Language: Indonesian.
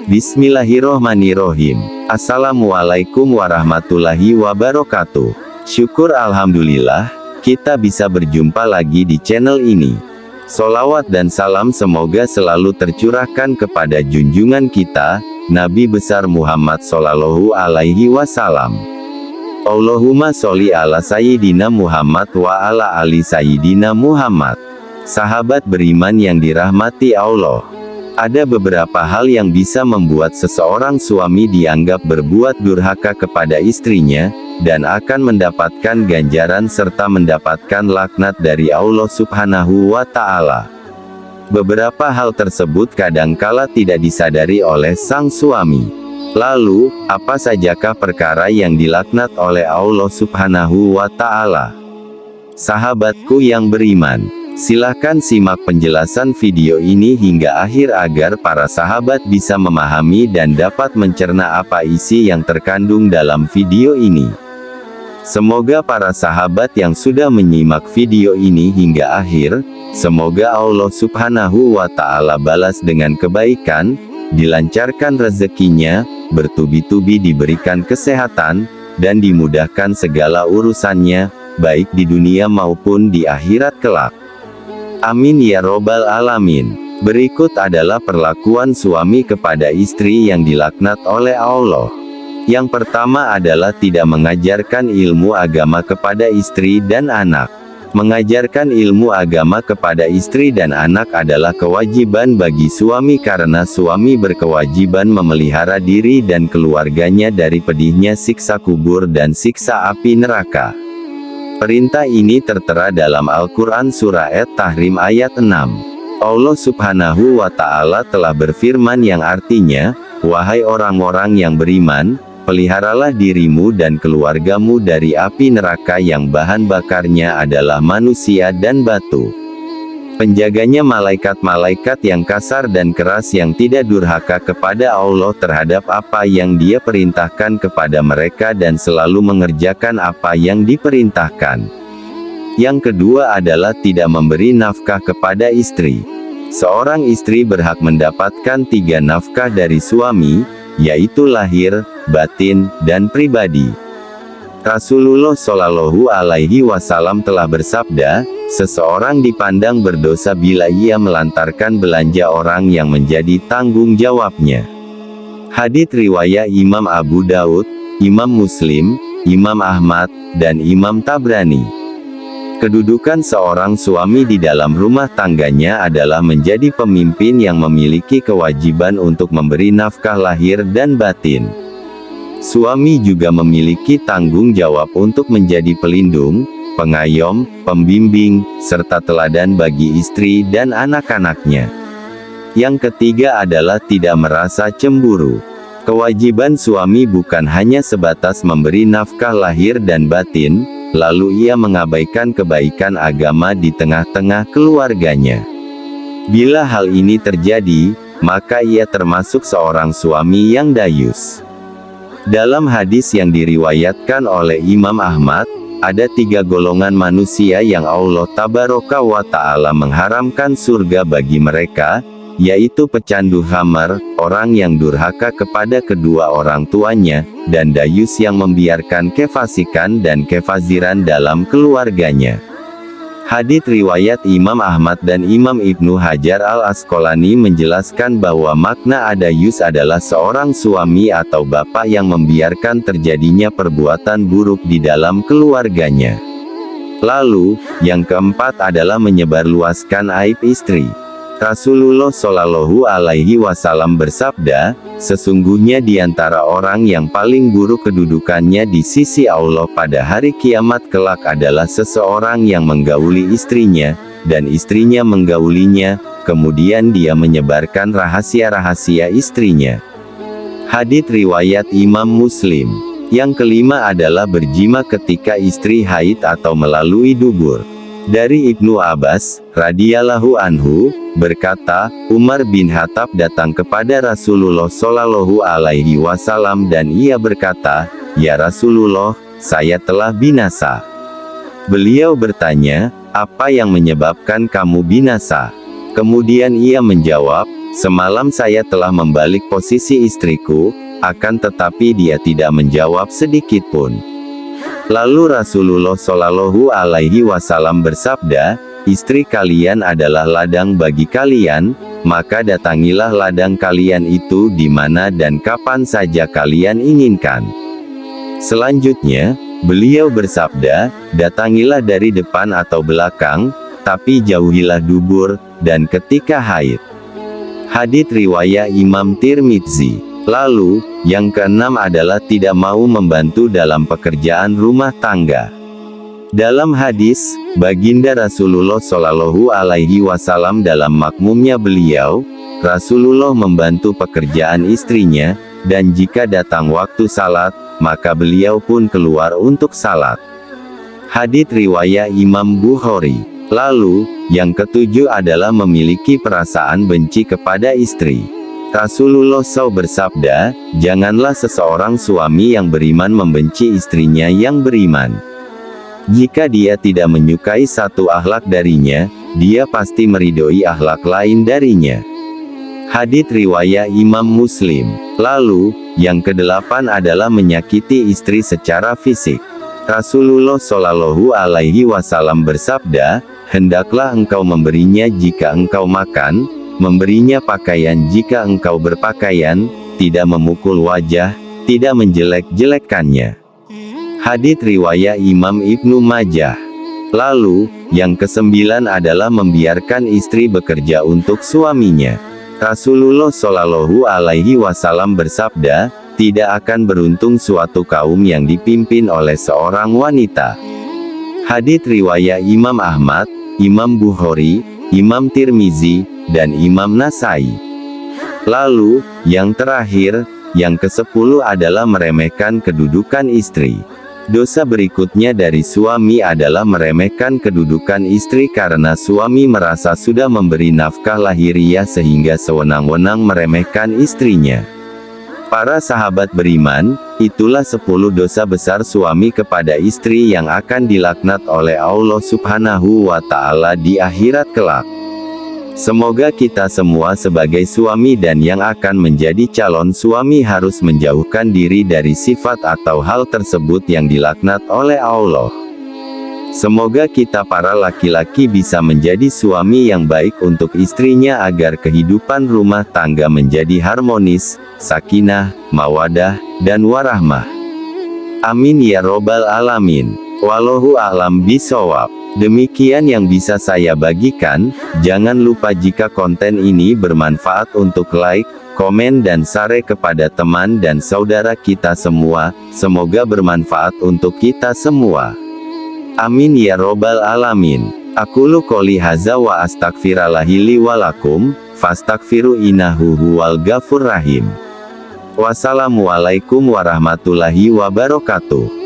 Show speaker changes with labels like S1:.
S1: Bismillahirrohmanirrohim. Assalamualaikum warahmatullahi wabarakatuh. Syukur alhamdulillah, kita bisa berjumpa lagi di channel ini. Sholawat dan salam semoga selalu tercurahkan kepada junjungan kita, Nabi besar Muhammad Shallallahu Alaihi Wasallam. Allahumma sholli ala Sayyidina Muhammad wa ala ali Sayyidina Muhammad. Sahabat beriman yang dirahmati Allah. Ada beberapa hal yang bisa membuat seseorang suami dianggap berbuat durhaka kepada istrinya, dan akan mendapatkan ganjaran serta mendapatkan laknat dari Allah Subhanahu wa Ta'ala. Beberapa hal tersebut kadangkala tidak disadari oleh sang suami. Lalu, apa sajakah perkara yang dilaknat oleh Allah Subhanahu wa Ta'ala? Sahabatku yang beriman, silahkan simak penjelasan video ini hingga akhir agar para sahabat bisa memahami dan dapat mencerna apa isi yang terkandung dalam video ini. Semoga para sahabat yang sudah menyimak video ini hingga akhir, semoga Allah Subhanahu wa Ta'ala balas dengan kebaikan, dilancarkan rezekinya, bertubi-tubi diberikan kesehatan, dan dimudahkan segala urusannya, baik di dunia maupun di akhirat kelak. Amin ya robbal alamin. Berikut adalah perlakuan suami kepada istri yang dilaknat oleh Allah. Yang pertama adalah tidak mengajarkan ilmu agama kepada istri dan anak. Mengajarkan ilmu agama kepada istri dan anak adalah kewajiban bagi suami karena suami berkewajiban memelihara diri dan keluarganya dari pedihnya siksa kubur dan siksa api neraka. Perintah ini tertera dalam Al-Quran Surah At-Tahrim ayat 6. Allah Subhanahu wa Ta'ala telah berfirman yang artinya, "Wahai orang-orang yang beriman, peliharalah dirimu dan keluargamu dari api neraka yang bahan bakarnya adalah manusia dan batu." Penjaganya malaikat-malaikat yang kasar dan keras yang tidak durhaka kepada Allah terhadap apa yang Dia perintahkan kepada mereka dan selalu mengerjakan apa yang diperintahkan. Yang kedua adalah tidak memberi nafkah kepada istri. Seorang istri berhak mendapatkan 3 nafkah dari suami, yaitu lahir, batin, dan pribadi. Rasulullah Shallallahu Alaihi Wasallam telah bersabda, seseorang dipandang berdosa bila ia melantarkan belanja orang yang menjadi tanggung jawabnya. Hadits riwayat Imam Abu Daud, Imam Muslim, Imam Ahmad, dan Imam Tabrani. Kedudukan seorang suami di dalam rumah tangganya adalah menjadi pemimpin yang memiliki kewajiban untuk memberi nafkah lahir dan batin. Suami juga memiliki tanggung jawab untuk menjadi pelindung, pengayom, pembimbing, serta teladan bagi istri dan anak-anaknya. Yang ketiga adalah tidak merasa cemburu. Kewajiban suami bukan hanya sebatas memberi nafkah lahir dan batin, lalu ia mengabaikan kebaikan agama di tengah-tengah keluarganya. Bila hal ini terjadi, maka ia termasuk seorang suami yang dayus. Dalam hadis yang diriwayatkan oleh Imam Ahmad, ada 3 golongan manusia yang Allah Tabaraka wa Ta'ala mengharamkan surga bagi mereka, yaitu pecandu khamar, orang yang durhaka kepada kedua orang tuanya, dan dayus yang membiarkan kefasikan dan kefaziran dalam keluarganya. Hadits riwayat Imam Ahmad dan Imam Ibnu Hajar al-Asqalani menjelaskan bahwa makna adayus adalah seorang suami atau bapak yang membiarkan terjadinya perbuatan buruk di dalam keluarganya. Lalu, yang keempat adalah menyebarluaskan aib istri. Rasulullah Shallallahu Alaihi Wasallam bersabda, sesungguhnya di antara orang yang paling buruk kedudukannya di sisi Allah pada hari kiamat kelak adalah seseorang yang menggauli istrinya, dan istrinya menggaulinya, kemudian dia menyebarkan rahasia-rahasia istrinya. Hadits riwayat Imam Muslim. Yang kelima adalah berjima ketika istri haid atau melalui dubur. Dari Ibnu Abbas, radhiyallahu anhu, berkata, Umar bin Khattab datang kepada Rasulullah Shallallahu Alaihi Wasallam dan ia berkata, "Ya Rasulullah, saya telah binasa." Beliau bertanya, "Apa yang menyebabkan kamu binasa?" Kemudian ia menjawab, "Semalam saya telah membalik posisi istriku, akan tetapi dia tidak menjawab sedikit pun." Lalu Rasulullah Shallallahu Alaihi Wasallam bersabda, "Istri kalian adalah ladang bagi kalian, maka datangilah ladang kalian itu di mana dan kapan saja kalian inginkan." Selanjutnya, beliau bersabda, "Datangilah dari depan atau belakang, tapi jauhilah dubur, dan ketika haid." Hadits riwayat Imam Tirmidzi. Lalu, yang keenam adalah tidak mau membantu dalam pekerjaan rumah tangga. Dalam hadis, baginda Rasulullah Shallallahu Alaihi Wasallam dalam makmumnya beliau, Rasulullah membantu pekerjaan istrinya, dan jika datang waktu salat, maka beliau pun keluar untuk salat. Hadits riwayat Imam Bukhari. Lalu, yang ketujuh adalah memiliki perasaan benci kepada istri. Rasulullah SAW bersabda, "Janganlah seseorang suami yang beriman membenci istrinya yang beriman. Jika dia tidak menyukai satu akhlak darinya, dia pasti meridhoi akhlak lain darinya." Hadits riwayat Imam Muslim. Lalu, yang kedelapan adalah menyakiti istri secara fisik. Rasulullah Shallallahu Alaihi Wasallam bersabda, "Hendaklah engkau memberinya jika engkau makan, memberinya pakaian jika engkau berpakaian, tidak memukul wajah, tidak menjelek-jelekkannya." Hadits riwayat Imam Ibnu Majah. Lalu, yang kesembilan adalah membiarkan istri bekerja untuk suaminya. Rasulullah Shallallahu Alaihi Wasallam bersabda, "Tidak akan beruntung suatu kaum yang dipimpin oleh seorang wanita." Hadits riwayat Imam Ahmad, Imam Bukhari, Imam Tirmizi, dan Imam Nasai. Lalu, yang terakhir, yang ke-10 adalah meremehkan kedudukan istri. Dosa berikutnya dari suami adalah meremehkan kedudukan istri karena suami merasa sudah memberi nafkah lahiriah sehingga sewenang-wenang meremehkan istrinya. Para sahabat beriman, itulah 10 dosa besar suami kepada istri yang akan dilaknat oleh Allah Subhanahu wa Ta'ala di akhirat kelak. Semoga kita semua sebagai suami dan yang akan menjadi calon suami harus menjauhkan diri dari sifat atau hal tersebut yang dilaknat oleh Allah. Semoga kita para laki-laki bisa menjadi suami yang baik untuk istrinya agar kehidupan rumah tangga menjadi harmonis, sakinah, mawadah, dan warahmah. Amin ya robbal alamin. Wallahu a'lam bishawab. Demikian yang bisa saya bagikan. Jangan lupa jika konten ini bermanfaat untuk like, komen dan share kepada teman dan saudara kita semua. Semoga bermanfaat untuk kita semua. Amin ya robbal alamin. Aqulu qouli hadza wa astaghfirullahi li wa lakum, fastaghfiru innahu huwal ghafurur rahim. Wassalamualaikum warahmatullahi wabarakatuh.